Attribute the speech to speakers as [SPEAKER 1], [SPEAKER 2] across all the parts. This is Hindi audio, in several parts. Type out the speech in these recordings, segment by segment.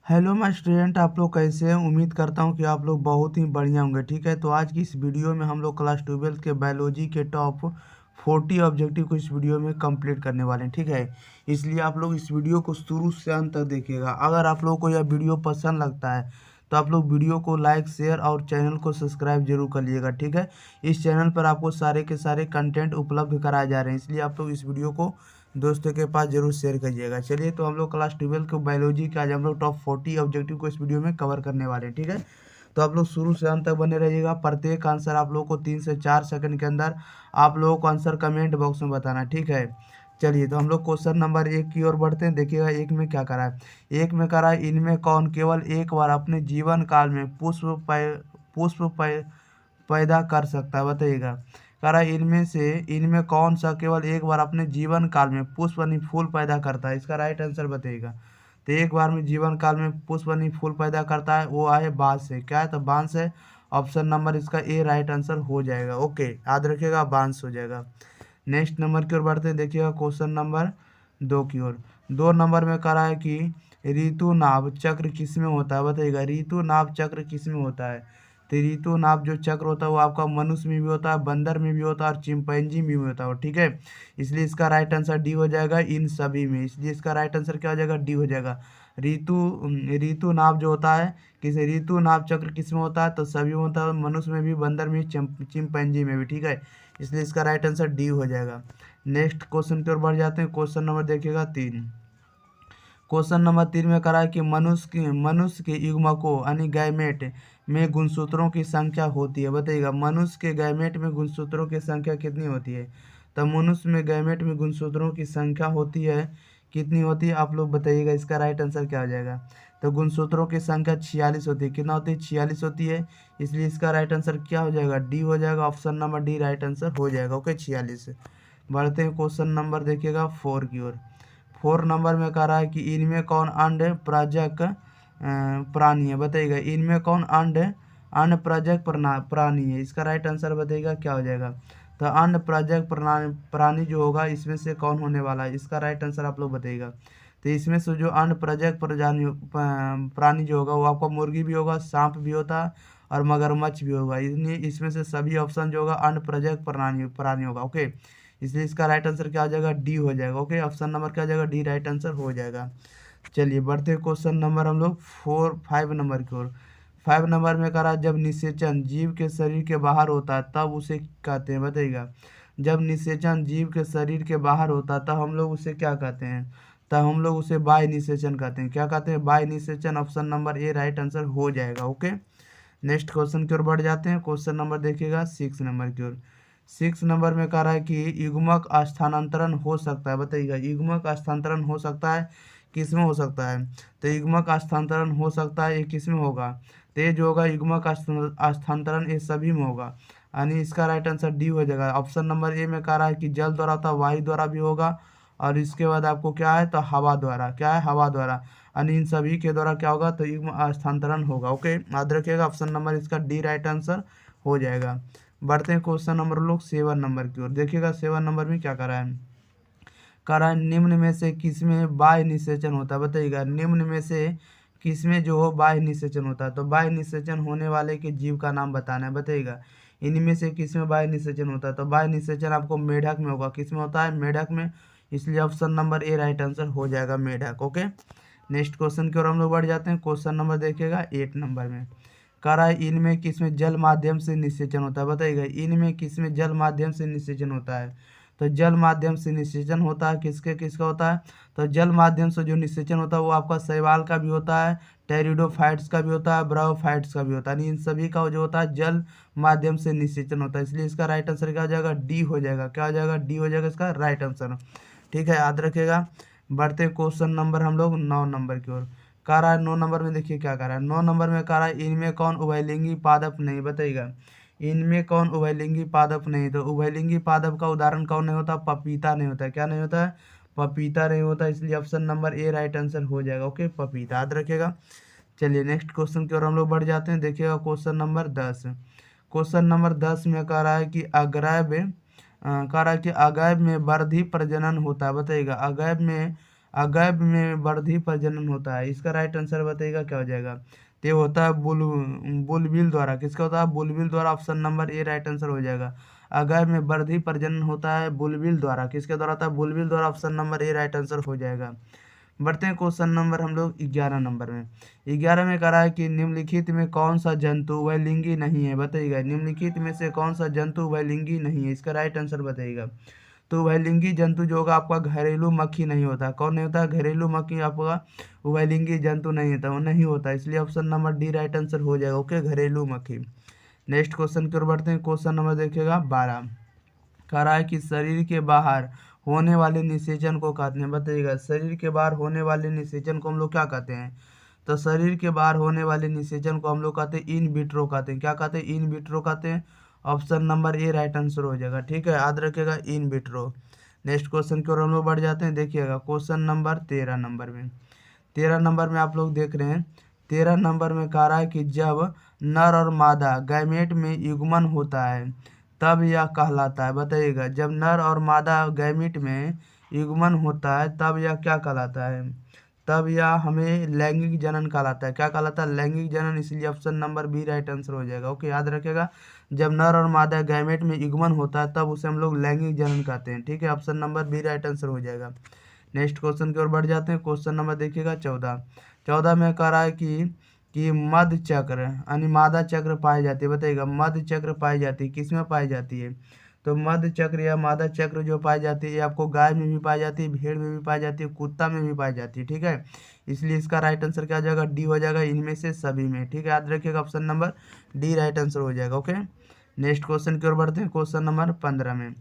[SPEAKER 1] हेलो माय स्टूडेंट, आप लोग कैसे हैं। उम्मीद करता हूं कि आप लोग बहुत ही बढ़िया होंगे। ठीक है, तो आज की इस वीडियो में हम लोग क्लास 12 के बायोलॉजी के टॉप 40 ऑब्जेक्टिव को इस वीडियो में कंप्लीट करने वाले हैं। ठीक है, इसलिए आप लोग इस वीडियो को शुरू से अंत तक देखिएगा। अगर आप लोगों को यह वीडियो पसंद लगता है तो आप लोग वीडियो को लाइक, शेयर और चैनल को सब्सक्राइब जरूर कर लीजिएगा। ठीक है, इस चैनल पर आपको सारे के सारे कंटेंट उपलब्ध कराए जा रहे हैं, इसलिए आप लोग इस वीडियो को दोस्तों के पास जरूर शेयर करिएगा। चलिए, तो हम लोग क्लास 12 के बायोलॉजी के आज हम लोग टॉप 40 ऑब्जेक्टिव को इस वीडियो में कवर करने वाले हैं। ठीक है, तो आप लोग शुरू से अंत तक बने रहिएगा। प्रत्येक आंसर आप लोगों को 3 से 4 सेकंड के अंदर आप लोगों को आंसर कमेंट बॉक्स में बताना। ठीक है, चलिए, तो हम लोग क्वेश्चन नंबर 1 की ओर बढ़ते हैं। देखिएगा एक में क्या करा है। एक में करा है, इनमें कौन केवल एक बार अपने जीवन काल में पुष्प पैदा कर सकता है, बताइएगा। कह रहा है इनमें कौन सा केवल एक बार अपने जीवन काल में पुष्प यानी फूल पैदा करता है। इसका राइट आंसर बताइएगा। तो एक बार में जीवन काल में पुष्प यानी फूल पैदा करता है, वो है बांस से। क्या है, तो बांस है। ऑप्शन नंबर इसका ए राइट आंसर हो जाएगा। ओके, याद रखिएगा, बांस हो जाएगा। नेक्स्ट नंबर की ओर बढ़ते हैं। देखिएगा क्वेश्चन नंबर 2 की ओर। 2 नंबर में कह रहा है कि ऋतु नाभ चक्र किस में होता है, बताइएगा। ऋतु नाभ चक्र किस में होता है। तो ऋतु नाभ जो चक्र होता है वो आपका मनुष्य में भी होता है, बंदर में भी होता है और चिंपैंजी में भी होता है। ठीक है, इसलिए इसका राइट आंसर डी हो जाएगा इन सभी में। इसलिए इसका राइट आंसर क्या हो जाएगा, डी हो जाएगा। ऋतु ऋतु नाभ जो होता है, ऋतु नाभ चक्र किस में होता है, तो सभी में होता है, मनुष्य में भी, बंदर में, चिंपैंजी में भी। ठीक है, इसलिए इसका राइट आंसर डी हो जाएगा। नेक्स्ट क्वेश्चन की ओर बढ़ जाते हैं। क्वेश्चन नंबर देखिएगा 3। क्वेश्चन नंबर 3 में करा है कि मनुष्य के युग्मकों यानी गैमेट में गुणसूत्रों की संख्या होती है, बताइएगा। मनुष्य के गैमेट में गुणसूत्रों की संख्या कितनी होती है। तो मनुष्य में गैमेट में गुणसूत्रों की संख्या होती है, कितनी होती है आप लोग बताइएगा। इसका राइट आंसर क्या हो जाएगा। तो गुणसूत्रों की संख्या 46 होती है। कितना होती है, 46 होती है। इसलिए इसका राइट आंसर क्या हो जाएगा, डी हो जाएगा। Option number D right answer हो जाएगा। ओके, 46। बढ़ते हैं क्वेश्चन नंबर देखिएगा 4 की ओर। 4 नंबर में कह रहा है कि इनमें कौन अंड प्रजक प्राणी है, बताइएगा। इनमें कौन अंड प्रजक प्राणी है। इसका राइट आंसर बताइएगा क्या हो जाएगा। तो अंड प्रजक प्राणी जो होगा इसमें से कौन होने वाला है। इसका राइट आंसर आप लोग बताइएगा। तो इसमें से जो अंड प्रजक प्राणी जो होगा वो आपका मुर्गी भी होगा, सांप भी होता है और मगरमच्छ भी होगा। इसमें से सभी ऑप्शन जो होगा अंड प्रजक प्राणी होगा। ओके, इसलिए इसका राइट आंसर क्या हो जाएगा, डी हो जाएगा। ओके, ऑप्शन नंबर क्या हो जाएगा, डी राइट आंसर हो जाएगा। चलिए, बढ़ते क्वेश्चन नंबर हम लोग 5 नंबर की ओर। 5 नंबर में कह रहा है जब निषेचन जीव के शरीर के बाहर होता है तब उसे कहते हैं, बताइएगा। जब निषेचन जीव के शरीर के बाहर होता है तब हम लोग उसे क्या कहते हैं। तब हम लोग उसे बाह्य निषेचन कहते हैं। क्या कहते हैं, बाह्य निषेचन। Option number A right answer हो जाएगा। ओके, नेक्स्ट क्वेश्चन की ओर बढ़ जाते हैं। क्वेश्चन नंबर देखिएगा 6 नंबर की ओर। 6 नंबर में कह रहा है कि युग्मक स्थानांतरण हो सकता है, बताइएगा। युग्मक स्थानांतरण हो सकता है, किस में हो सकता है। तो युग्मक स्थानांतरण हो सकता है, ये किस में होगा। तो ये जो होगा युग्मक स्थानांतरण ये सभी में होगा, यानी इसका राइट आंसर डी हो जाएगा। ऑप्शन नंबर ए में कह रहा है कि जल द्वारा होता, वायु द्वारा भी होगा, और इसके बाद आपको क्या है, तो हवा द्वारा। क्या है, हवा द्वारा, यानी इन सभी के द्वारा क्या होगा, तो युग्म स्थानांतरण होगा। ओके, याद रखिएगा, ऑप्शन नंबर इसका डी राइट आंसर हो जाएगा। बढ़ते हैं क्वेश्चन नंबर लोग 7 नंबर की ओर। देखिएगा 7 नंबर में क्या करा है। करा निम्न में से किसमें बाह्य निषेचन होता है, बताइएगा। निम्न में से किसमें जो हो बाह्य निषेचन होता है। तो बाह्य निषेचन होने वाले के जीव का नाम बताना है, बताइएगा। इनमें से किसमें बाह्य निषेचन होता है। तो बाह्य निषेचन आपको मेढक में होगा। किसमें होता है, मेढक में। इसलिए option number A right answer हो जाएगा, मेढक। ओके, नेक्स्ट क्वेश्चन की ओर हम लोग बढ़ जाते हैं। क्वेश्चन नंबर देखिएगा 8 नंबर में। कह रहा है इनमें किसमें जल माध्यम से निषेचन होता है, बताइएगा। इनमें किसमें जल माध्यम से निषेचन होता है। तो जल माध्यम से निषेचन होता है, किसका होता है। तो जल माध्यम से जो निषेचन होता है वो आपका शैवाल का भी होता है, टेरिडोफाइट्स का भी होता है, ब्रायोफाइट्स का भी होता है। इन सभी का जो होता है जल माध्यम से निषेचन होता है। इसलिए इसका राइट आंसर क्या हो जाएगा, डी हो जाएगा। क्या हो जाएगा, डी हो जाएगा इसका राइट आंसर। ठीक है, याद रखिएगा। बढ़ते क्वेश्चन नंबर हम लोग 9 नंबर की ओर। कह रहा है 9 नंबर में, देखिए क्या कह रहा है। 9 नंबर में कह रहा है इनमें कौन उभयलिंगी पादप नहीं, बताइएगा। इनमें कौन उभयलिंगी पादप नहीं। तो उभयलिंगी पादप का उदाहरण कौन नहीं होता, पपीता नहीं होता है। क्या नहीं होता है, पपीता नहीं होता। इसलिए option number A right answer हो जाएगा। ओके, पपीता, याद रखिएगा। चलिए, नेक्स्ट क्वेश्चन की ओर हम लोग बढ़ जाते हैं। देखिएगा क्वेश्चन नंबर 10। क्वेश्चन नंबर 10 में कह रहा है कि कह रहा है कि अगैब में वर्धी प्रजनन होता है, बताइएगा। अगैब में अगैब में वृद्धि प्रजनन होता है, इसका राइट आंसर बताइएगा क्या हो जाएगा। तो ये होता है बुलबिल द्वारा, किसका होता है, बुलबिल द्वारा, option number A right answer हो जाएगा। अगैब में वृद्धि प्रजनन होता है बुलबिल द्वारा, किसके द्वारा होता है, बुलबिल द्वारा, option number A right answer हो जाएगा। बढ़ते हैं क्वेश्चन नंबर हम लोग 11 नंबर में। 11 में कह रहा है कि निम्नलिखित में कौन सा जंतु उभयलिंगी नहीं है, बताइएगा निम्नलिखित में से कौन सा जंतु उभयलिंगी नहीं है, इसका राइट आंसर बताइएगा। तो उभयलिंगी जंतु जो होगा आपका घरेलू मक्खी नहीं होता, कौन नहीं होता, घरेलू मक्खी आपका उभयलिंगी जंतु नहीं होता, वो नहीं होता, इसलिए option number D right answer हो जाएगा। ओके, घरेलू मक्खी। नेक्स्ट क्वेश्चन की ओर बढ़ते हैं। क्वेश्चन नंबर देखिएगा 12, कह रहा है कि शरीर के बाहर होने वाले निषेचन को कहते हैं, बताइएगा शरीर के बाहर होने वाले निषेचन को हम लोग क्या कहते हैं। तो शरीर के बाहर होने वाले निषेचन को हम लोग कहते हैं इन विट्रो कहते हैं, क्या कहते हैं, इन विट्रो कहते हैं, option number A right answer हो जाएगा। ठीक है, याद रखिएगा इन विट्रो। नेक्स्ट क्वेश्चन की ओर हम लोग बढ़ जाते हैं। देखिएगा क्वेश्चन नंबर 13 नंबर में। 13 नंबर में आप लोग देख रहे हैं, 13 नंबर में कह रहा है कि जब नर और मादा गैमेट में युग्मन होता है तब यह कहलाता है, बताइएगा जब नर और मादा गैमेट में युग्मन होता है तब यह क्या कहलाता है, तब यह हमें लैंगिक जनन कहलाता है, क्या कहलाता है, लैंगिक जनन, इसलिए option number B right answer हो जाएगा। ओके, याद रखिएगा जब नर और मादा गैमेट में युग्मन होता है तब उसे हम लोग लैंगिक जनन कहते हैं। ठीक है, option number B right answer हो जाएगा। नेक्स्ट क्वेश्चन की ओर बढ़ जाते हैं। क्वेश्चन नंबर देखिएगा 14। 14 में कह रहा है कि मध चक्र यानी मादा चक्र पाई जाती है, बताइएगा मध चक्र पाई जाती है, किस में पाई जाती है। तो मध चक्र या मादा चक्र जो पाई जाती है ये आपको गाय में भी पाई जाती है, भेड़ में भी पाई जाती है, कुत्ता में भी पाई जाती है। ठीक है, इसलिए इसका राइट आंसर क्या हो जाएगा, डी हो जाएगा, इनमें से सभी में। ठीक है, याद रखिएगा option number D right answer हो जाएगा। ओके, नेक्स्ट क्वेश्चन की ओर बढ़ते हैं। क्वेश्चन नंबर 15 में।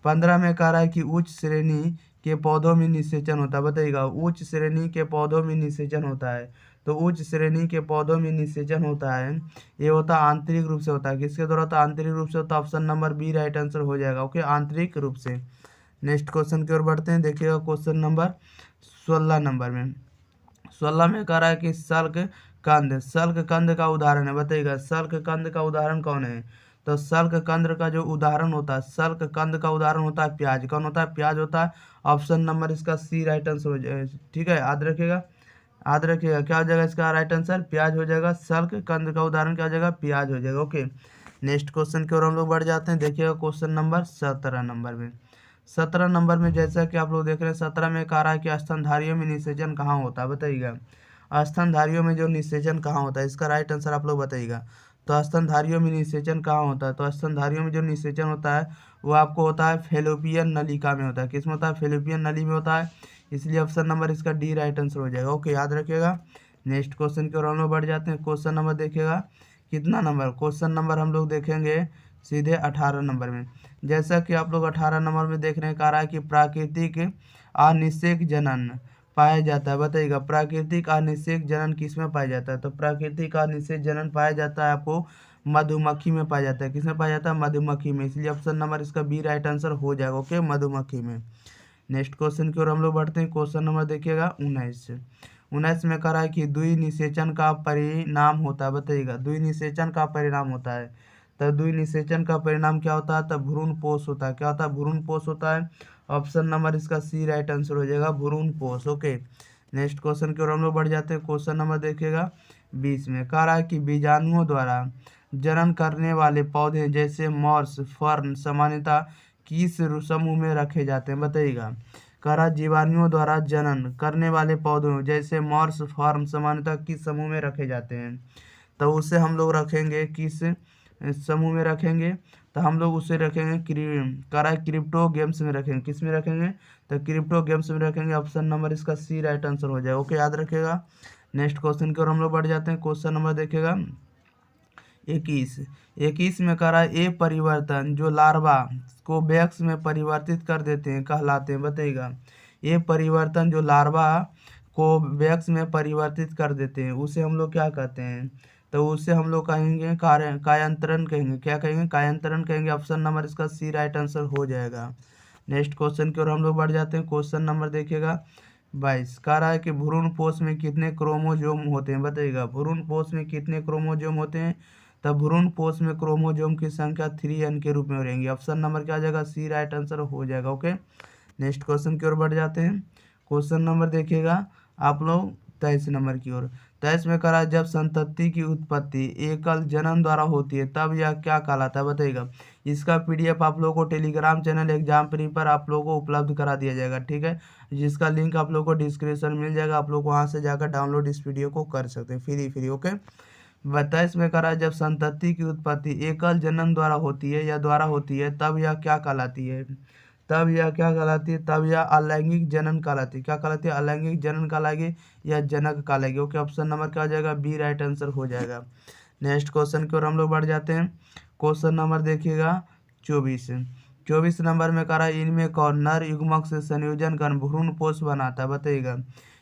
[SPEAKER 1] 15 में कह रहा है कि उच्च श्रेणी के पौधों में निषेचन होता है, बताइएगा उच्च श्रेणी के पौधों में निषेचन होता है। तो उच्च श्रेणी के पौधों में निषेचन होता है, ये होता है आंतरिक रूप से होता है, किसके द्वारा होता है, आंतरिक रूप से होता है, option number B right answer हो जाएगा। ओके, आंतरिक रूप से। नेक्स्ट क्वेश्चन की ओर बढ़ते हैं। देखिएगा क्वेश्चन नंबर 16 नंबर में। 16 में कह रहा है कि सल्क कंद, सल्क कंद का उदाहरण है, बताइएगा सल्क कंद का उदाहरण कौन है। तो सल्क कंद का जो उदाहरण होता है, सल्क कंद का उदाहरण होता है प्याज, कौन होता है, प्याज होता है, ऑप्शन नंबर इसका सी राइट आंसर हो जाएगा। ठीक है, याद रखिएगा, याद रखिएगा क्या हो जाएगा इसका राइट आंसर, प्याज हो जाएगा। सल्क कंद का उदाहरण क्या हो जाएगा, प्याज हो जाएगा। ओके, नेक्स्ट क्वेश्चन की ओर हम लोग बढ़ जाते हैं। देखिएगा क्वेश्चन नंबर 17 नंबर में। 17 नंबर में जैसा कि आप लोग देख रहे हैं 17 में कह रहा है कि स्तनधारियों में निषेचन कहाँ होता है, बताइएगा स्तनधारियों में जो निषेचन कहाँ होता है, इसका राइट आंसर आप लोग बताइएगा। तो स्तनधारियों में निषेचन कहाँ होता है, तो स्तनधारियों में जो निषेचन होता है वो आपको होता है फेलोपियन नलिका में होता है, किस में होता है, फेलोपियन नली में होता है, इसलिए ऑप्शन नंबर इसका डी राइट आंसर हो जाएगा। ओके, याद रखिएगा। नेक्स्ट क्वेश्चन की ओर हम लोग बढ़ जाते हैं। क्वेश्चन नंबर देखिएगा कितना नंबर, क्वेश्चन नंबर हम लोग देखेंगे सीधे 18 नंबर में। जैसा कि आप लोग 18 नंबर में देख रहे हैं, कह रहा है कि प्राकृतिक अनिषेक जनन पाया जाता है, बताइएगा प्राकृतिक अनिषेक जनन किस में पाया जाता है। तो प्राकृतिक अनिषेक जनन पाया जाता है आपको मधुमक्खी में पाया जाता है, किस में पाया जाता है, मधुमक्खी में, इसलिए ऑप्शन नंबर इसका बी राइट आंसर हो जाएगा। ओके, मधुमक्खी में। नेक्स्ट क्वेश्चन की ओर हम लोग बढ़ते हैं। क्वेश्चन नंबर देखिएगा 19 में कह रहा है कि द्वि निषेचन का परिणाम होता है, बताइएगा द्वि निषेचन का परिणाम होता है। तो द्वि निषेचन का परिणाम क्या होता है, तो भ्रूणपोष होता है, क्या होता है, भ्रूणपोष होता है, ऑप्शन नंबर इसका सी राइट आंसर हो जाएगा, भ्रूणपोष। ओके, नेक्स्ट क्वेश्चन की ओर हम लोग बढ़ जाते हैं। क्वेश्चन नंबर देखिएगा 20 में कह रहा है कि बीजाणुओं द्वारा जनन करने वाले पौधे जैसे मॉर्स फर्न सामान्यतः किस समूह में रखे जाते हैं, बताइएगा कह रहा जीवाणुओं द्वारा जनन करने वाले पौधों जैसे मॉर्स फर्न सामान्यतः किस समूह में रखे जाते हैं। तो उसे हम लोग रखेंगे किस समूह में रखेंगे, तो हम लोग उसे रखेंगे कह रहा है क्रिप्टो गेम्स में रखेंगे, किस में रखेंगे, तो क्रिप्टो गेम्स में रखेंगे, ऑप्शन नंबर इसका सी राइट आंसर हो जाएगा। ओके, याद रखिएगा। नेक्स्ट क्वेश्चन की ओर हम लोग बढ़ जाते हैं। क्वेश्चन नंबर देखिएगा 21 में कह रहा है ए परिवर्तन जो लार्वा को वैक्स में परिवर्तित कर देते हैं कहलाते हैं, बताइएगा ये परिवर्तन जो लार्वा को वैक्स में परिवर्तित कर देते हैं उसे हम लोग क्या कहते हैं, तो उसे हम लोग कहेंगे कायांतरण कहेंगे, क्या कहेंगे, कायांतरण कहेंगे, ऑप्शन नंबर इसका सी राइट आंसर हो जाएगा। नेक्स्ट क्वेश्चन की ओर हम लोग बढ़ जाते हैं। क्वेश्चन नंबर देखिएगा 22 कह रहा है कि भ्रूणपोष में कितने क्रोमोजोम होते हैं, बताइएगा भ्रूणपोष में कितने क्रोमोजोम होते हैं, तब भ्रूणपोष में क्रोमोजोम की संख्या 3n के रूप में रहेंगी, ऑप्शन नंबर क्या आ जाएगा, सी राइट आंसर हो जाएगा। ओके, नेक्स्ट क्वेश्चन की ओर बढ़ जाते हैं। क्वेश्चन नंबर देखिएगा आप लोग 23 नंबर की ओर। 23 में करा जब संतति की उत्पत्ति एकल जनन द्वारा होती है तब यह क्या कहलाता है बताइएगा। इसका पीडीएफ आप लोगों को टेलीग्राम चैनल एग्जाम प्री पर आप लोगों को उपलब्ध करा दिया जाएगा, ठीक है, जिसका लिंक आप लोगों को डिस्क्रिप्शन मिल जाएगा। आप लोग वहां से जाकर डाउनलोड इस वीडियो को कर सकते हैं फ्री। ओके। 22 में करा जब संतति की उत्पत्ति एकल जनन द्वारा होती है या द्वारा होती है तब यह क्या कहलाती है। तब यह क्या कहलाती है, तब यह अलैंगिक जनन कहलाती है। क्या कहलाती है, अलैंगिक जनन कहलाएगी या जनक कहलाएगी। ओके, ऑप्शन नंबर क्या हो जाएगा, बी राइट आंसर हो जाएगा। नेक्स्ट क्वेश्चन की ओर हम लोग बढ़ जाते हैं। क्वेश्चन नंबर देखिएगा 24 नंबर में करा इनमें कौन नर युग्मक से संयोजन कर भ्रूण पोष बनाता है बताइएगा।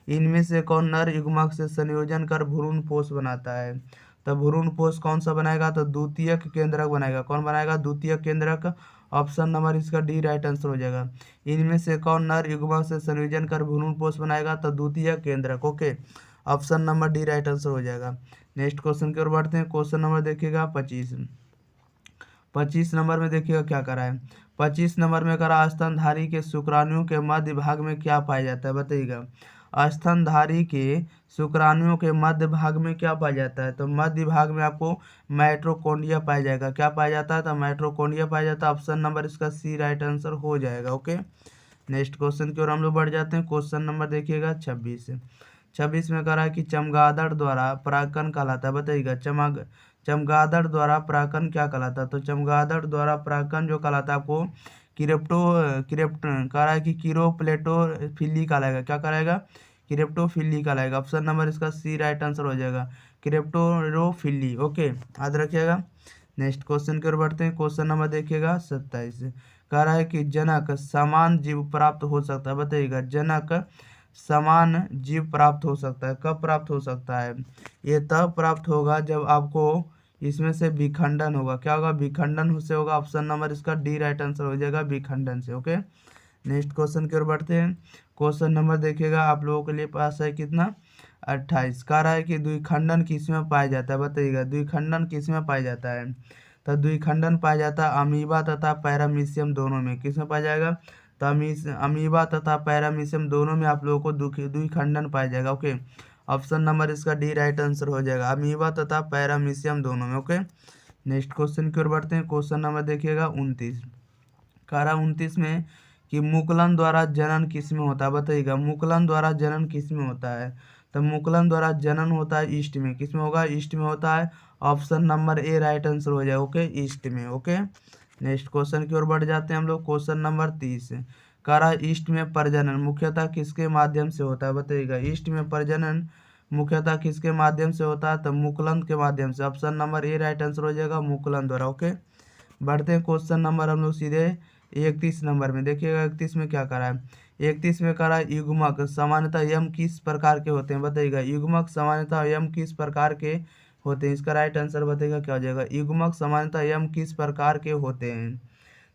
[SPEAKER 1] इनमें से कौन नर युग्मक से संयोजन कर भ्रूण पोष बनाता है। तो भ्रूण पोष कौन सा बनाएगा, तो द्वितीयक केंद्रक बनाएगा। कौन बनाएगा, द्वितीयक केंद्रक। ऑप्शन नंबर इसका डी राइट आंसर हो जाएगा। इनमें से कौन नर युग्मक से संयोजन कर भ्रूण पोष बनाएगा, तो द्वितीयक केंद्रक। Okay, option number D right answer हो जाएगा। नेक्स्ट क्वेश्चन की ओर बढ़ते हैं। क्वेश्चन नंबर देखिएगा 25 नंबर में देखिएगा क्या करा है। 25 नंबर में करा स्तनधारी के शुक्राणुओं के मध्य भाग में क्या पाया जाता है बताइएगा। स्तनधारी के शुक्राणुओं के मध्य भाग में क्या पाया जाता है, तो मध्य भाग में आपको माइटोकॉन्ड्रिया पाया जाएगा। क्या पाया जाता है, तो माइटोकॉन्ड्रिया पाया जाता है। ऑप्शन नंबर इसका सी राइट आंसर हो जाएगा। ओके, नेक्स्ट क्वेश्चन की ओर हम लोग बढ़ जाते हैं। क्वेश्चन नंबर देखिएगा 26 में कह रहा है कि चमगादड़ द्वारा परागकण कहलाता है बताइएगा। चमगादड़ द्वारा परागकण क्या कहलाता है, तो चमगादड़ द्वारा परागकण जो कहलाता है आपको कह रहा है कि किरोप्लेटोफिली कहलाएगा। क्या कहलाएगा, किरेप्टोफिली कहलाएगा। ऑप्शन नंबर इसका सी राइट आंसर हो जाएगा, किरेप्टोरोफिली। ओके, याद रखिएगा। नेक्स्ट क्वेश्चन की ओर बढ़ते हैं। क्वेश्चन नंबर देखिएगा 27। कह रहा है कि जनक समान जीव प्राप्त हो सकता है बताइएगा। जनक समान जीव प्राप्त हो सकता है, कब प्राप्त हो सकता है, ये तब प्राप्त होगा जब आपको इसमें से विखंडन होगा। क्या होगा, विखंडन से होगा। ऑप्शन नंबर इसका डी राइट आंसर हो जाएगा, विखंडन से। ओके, नेक्स्ट क्वेश्चन की ओर बढ़ते हैं। क्वेश्चन नंबर देखिएगा आप लोगों के लिए पास है कितना, 28। कह रहा है कि द्विखंडन किसमें पाया जाता है बताइएगा। द्विखंडन किसमें पाया जाता है, तो द्विखंडन पाया जाता है अमीबा तथा पैरामीशियम दोनों में। किसमें पाया जाएगा, तो अमीबा तथा पैरामीशियम दोनों में आप लोगों को द्विखंडन पाया जाएगा। ओके, ऑप्शन नंबर इसका डी राइट आंसर हो जाएगा, अमीबा तथा पैरामीशियम दोनों में। ओके, नेक्स्ट क्वेश्चन की ओर बढ़ते हैं। क्वेश्चन नंबर देखिएगा 29। कह रहा 29 में कि मुकुलन द्वारा जनन किसमें होता है बताइएगा। मुकुलन द्वारा जनन किसमें होता है, तो मुकुलन द्वारा जनन होता है ईस्ट में। किसमें होगा, ईस्ट में होता है। Option number A right answer हो जाएगा। ओके, ईस्ट में। ओके, नेक्स्ट क्वेश्चन की ओर बढ़ जाते हैं हम लोग। Question number 30। कह रहा है ईस्ट में प्रजनन मुख्यतः किसके माध्यम से होता है बताइएगा। ईस्ट में प्रजनन मुख्यतः किसके माध्यम से होता है, तो मुकुलन के माध्यम से। Option number A right answer हो जाएगा, मुकुलन द्वारा। ओके, बढ़ते हैं क्वेश्चन नंबर हम लोग सीधे 31 नंबर में। देखिएगा 31 में क्या करा है। 31 में करा है युग्मक सामान्यतः यम किस प्रकार के होते हैं बताइएगा। युग्मक सामान्यतः यम किस प्रकार के होते हैं, इसका राइट आंसर बताइएगा क्या हो जाएगा। युग्मक सामान्यतः यम किस प्रकार के होते हैं,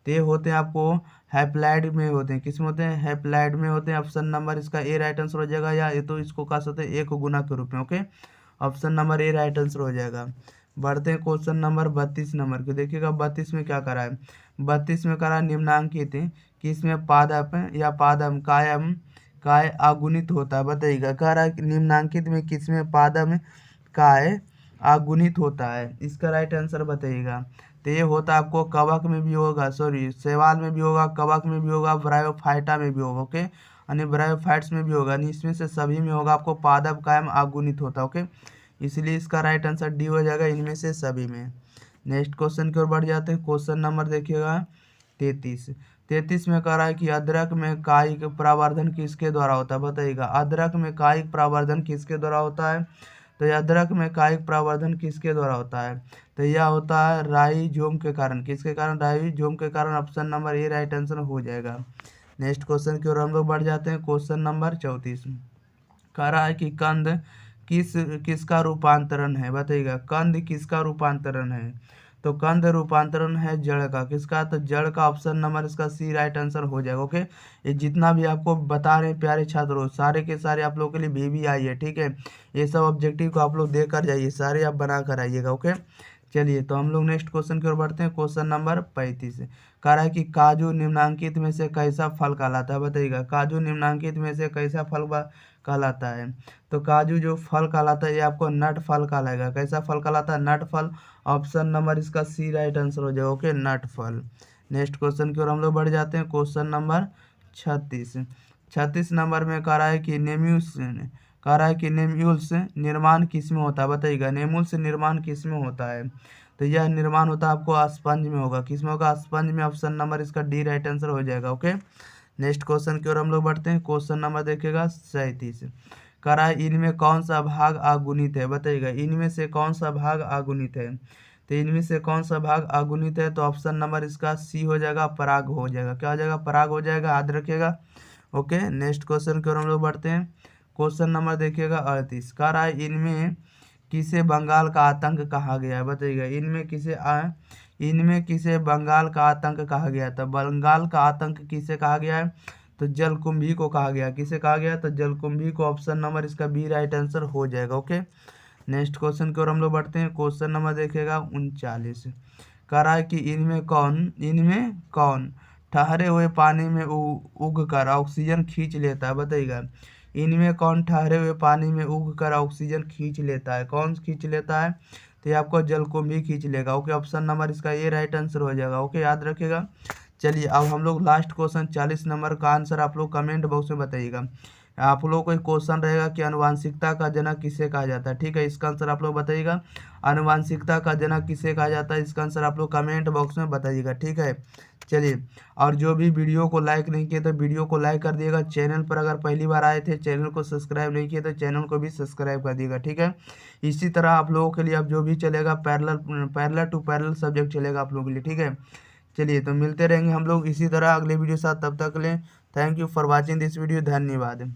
[SPEAKER 1] तो ये होते हैं आपको हैप्लॉइड में होते हैं। किसमें होते हैं, हैप्लॉइड में होते हैं। ऑप्शन नंबर इसका ए राइट आंसर हो जाएगा, या ये तो इसको कह सकते हैं एक गुना के रूप में। Okay, option number A right answer हो जाएगा। बढ़ते हैं क्वेश्चन नंबर 32 नंबर के। देखिएगा 32 में क्या करा है। 32 में करा निम्नांकित कि इसमें पादप या पादम काय अगुणित होता है बताइएगा। कह रहा है कि निम्नांकित में किसमें पादम काय अगुणित होता है, इसका राइट आंसर बताइएगा। तो ये होता है आपको कवक में भी होगा, शैवाल में भी होगा, कवक में भी होगा, ब्रायोफाइटा में भी होगा। ओके, यानी ब्रायोफाइट्स में भी होगा, इसमें से सभी में होगा आपको पादप कायम अगुणित होता है। ओके, इसलिए इसका राइट आंसर डी हो जाएगा, इनमें से सभी में। नेक्स्ट क्वेश्चन की ओर बढ़ जाते हैं। क्वेश्चन नंबर देखिएगा 33 में कह रहा है कि अदरक में कायिक प्रवर्धन किसके द्वारा होता है बताइएगा। अदरक में कायिक प्रवर्धन किसके द्वारा होता है, तो यह अदरक में कायिक प्रवर्धन किसके द्वारा होता है, तो यह होता है राइजोम के कारण। किसके कारण, राइजोम के कारण। Option number A right answer हो जाएगा। नेक्स्ट क्वेश्चन की ओर हम लोग बढ़ जाते हैं। क्वेश्चन नंबर 34 कह रहा है कि कंद किसका रूपांतरण है बताइएगा। कंद किसका रूपांतरण है, तो कंद रूपांतरण है जड़ का। किसका, तो जड़ का। ऑप्शन नंबर इसका सी राइट आंसर हो जाएगा। ओके, ये जितना भी आपको बता रहे हैं प्यारे छात्रों, सारे के सारे आप लोगों के लिए भी आई है। ठीक है, ये सब ऑब्जेक्टिव को आप लोग देकर जाइए, सारे आप बना कर आइएगा। ओके, चलिए तो हम लोग नेक्स्ट क्वेश्चन की ओर बढ़ते हैं। क्वेश्चन नंबर 35 कह रहा है कि काजू निम्नांकित में से कैसा फल कहलाता है, बताइएगा काजू निम्नांकित में से कैसा फल कहलाता है। तो काजू जो फल कहलाता है ये आपको नट फल कहलाएगा। कैसा फल कहलाता है, नट फल। ऑप्शन नंबर इसका सी राइट आंसर हो जाएगा। ओके, नट फल। नेक्स्ट क्वेश्चन की ओर हम लोग बढ़ जाते हैं। क्वेश्चन नंबर 36 नंबर में कह रहा है कि नेम्यूल्स निर्माण किस में होता है, बताइएगा नेम्यूल्स निर्माण किस में होता है। तो यह निर्माण होता है आपको स्पंज में होगा। किस में होगा, स्पंज में। ऑप्शन नंबर इसका डी राइट आंसर हो जाएगा। ओके, नेक्स्ट क्वेश्चन की ओर हम लोग बढ़ते हैं। क्वेश्चन नंबर देखिएगा 37 कह रहा है इनमें कौन सा भाग अगुणित है, बताइएगा इनमें से कौन सा भाग अगुणित है। तो इनमें से कौन सा भाग अगुणित है, तो ऑप्शन नंबर इसका सी हो जाएगा, पराग हो जाएगा। क्या हो जाएगा, पराग हो जाएगा, याद रखिएगा। ओके, नेक्स्ट क्वेश्चन की ओर हम लोग बढ़ते हैं। क्वेश्चन नंबर देखिएगा 38 कह रहा है इनमें किसे बंगाल का आतंक कहा गया है, बताइएगा इनमें किसे बंगाल का आतंक कहा गया। तो बंगाल का आतंक किसे कहा गया है, तो जलकुंभी को कहा गया। किसे कहा गया, तो जलकुंभी को। ऑप्शन नंबर इसका बी राइट आंसर हो जाएगा। ओके, नेक्स्ट क्वेश्चन की ओर हम लोग बढ़ते हैं। क्वेश्चन नंबर देखिएगा 39 कह रहा है कि इनमें कौन ठहरे हुए पानी में उग कर ऑक्सीजन खींच लेता है, बताइएगा इनमें कौन ठहरे हुए पानी में उग कर ऑक्सीजन खींच लेता है। कौन खींच लेता है, तो ये आपको जलकुंभी खींच लेगा। ओके, ऑप्शन नंबर इसका ये राइट आंसर हो जाएगा। ओके, याद रखिएगा। चलिए अब हम लोग लास्ट क्वेश्चन 40 नंबर का आंसर आप लोग कमेंट बॉक्स में बताइएगा। आप लोगों को एक क्वेश्चन रहेगा कि आनुवांशिकता का जनक किसे कहा जाता है। ठीक है, इसका आंसर आप लोग बताइएगा आनुवांशिकता का जनक किसे कहा जाता है। इसका आंसर आप लोग कमेंट बॉक्स में बताइएगा। ठीक है, चलिए और जो भी वीडियो को लाइक नहीं किए तो वीडियो को लाइक कर दिएगा। चैनल पर अगर पहली बार आए थे, चैनल को सब्सक्राइब नहीं किए तो चैनल को भी सब्सक्राइब कर दिएगा। ठीक है, इसी तरह आप लोगों के लिए अब जो भी चलेगा पैरेलल टू पैरेलल सब्जेक्ट चलेगा आप लोगों के लिए। ठीक है, चलिए तो मिलते रहेंगे हम लोग इसी तरह अगले वीडियो के साथ। तब तक के लिए thank you for watching this video. धन्यवाद।